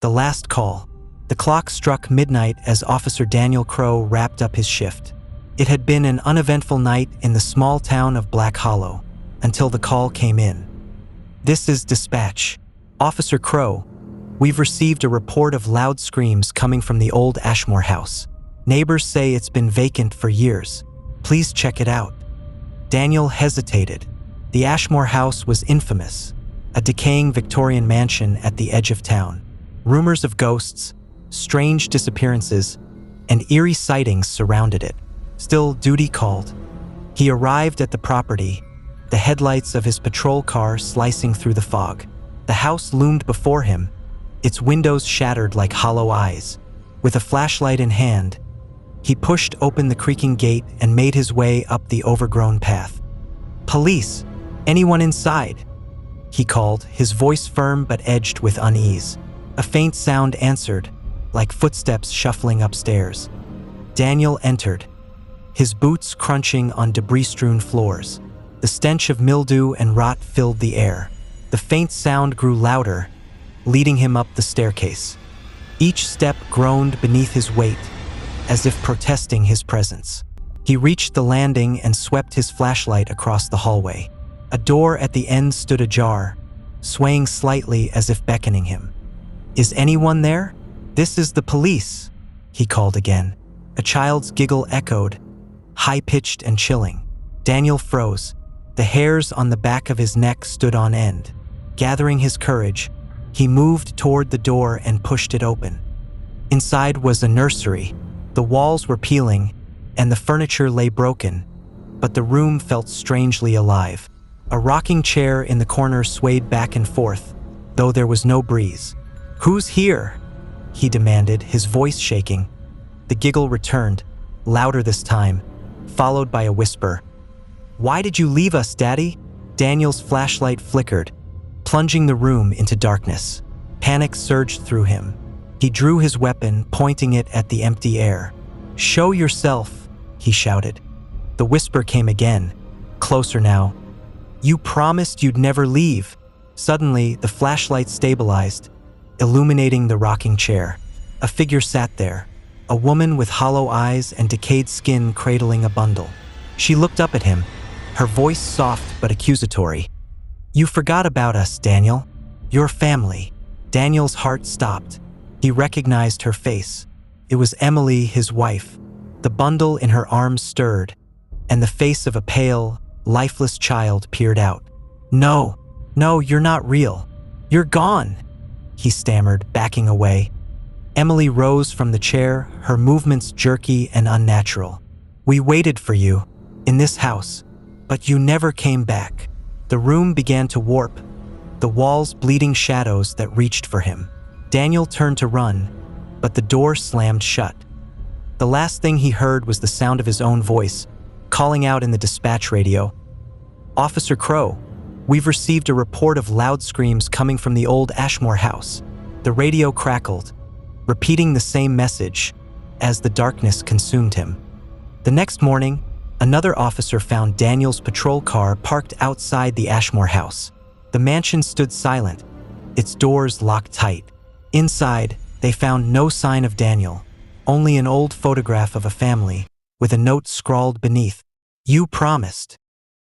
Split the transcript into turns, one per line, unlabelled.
The last call. The clock struck midnight as Officer Daniel Crow wrapped up his shift. It had been an uneventful night in the small town of Black Hollow, until the call came in. "This is dispatch. Officer Crow, we've received a report of loud screams coming from the old Ashmore house. Neighbors say it's been vacant for years. Please check it out." Daniel hesitated. The Ashmore house was infamous, a decaying Victorian mansion at the edge of town. Rumors of ghosts, strange disappearances, and eerie sightings surrounded it. Still, duty called. He arrived at the property, the headlights of his patrol car slicing through the fog. The house loomed before him, its windows shattered like hollow eyes. With a flashlight in hand, he pushed open the creaking gate and made his way up the overgrown path. "Police! Anyone inside?" he called, his voice firm but edged with unease. A faint sound answered, like footsteps shuffling upstairs. Daniel entered, his boots crunching on debris-strewn floors. The stench of mildew and rot filled the air. The faint sound grew louder, leading him up the staircase. Each step groaned beneath his weight, as if protesting his presence. He reached the landing and swept his flashlight across the hallway. A door at the end stood ajar, swaying slightly as if beckoning him. "Is anyone there? This is the police," he called again. A child's giggle echoed, high-pitched and chilling. Daniel froze. The hairs on the back of his neck stood on end. Gathering his courage, he moved toward the door and pushed it open. Inside was a nursery. The walls were peeling, and the furniture lay broken, but the room felt strangely alive. A rocking chair in the corner swayed back and forth, though there was no breeze. "Who's here?" he demanded, his voice shaking. The giggle returned, louder this time, followed by a whisper. "Why did you leave us, Daddy?" Daniel's flashlight flickered, plunging the room into darkness. Panic surged through him. He drew his weapon, pointing it at the empty air. "Show yourself," he shouted. The whisper came again, closer now. "You promised you'd never leave." Suddenly, the flashlight stabilized, illuminating the rocking chair. A figure sat there, a woman with hollow eyes and decayed skin cradling a bundle. She looked up at him, her voice soft but accusatory. "You forgot about us, Daniel. Your family." Daniel's heart stopped. He recognized her face. It was Emily, his wife. The bundle in her arms stirred, and the face of a pale, lifeless child peered out. No, you're not real. You're gone," he stammered, backing away. Emily rose from the chair, her movements jerky and unnatural. "We waited for you, in this house, but you never came back." The room began to warp, the walls bleeding shadows that reached for him. Daniel turned to run, but the door slammed shut. The last thing he heard was the sound of his own voice, calling out in the dispatch radio. "Officer Crow, we've received a report of loud screams coming from the old Ashmore house." The radio crackled, repeating the same message as the darkness consumed him. The next morning, another officer found Daniel's patrol car parked outside the Ashmore house. The mansion stood silent, its doors locked tight. Inside, they found no sign of Daniel, only an old photograph of a family, with a note scrawled beneath. "You promised."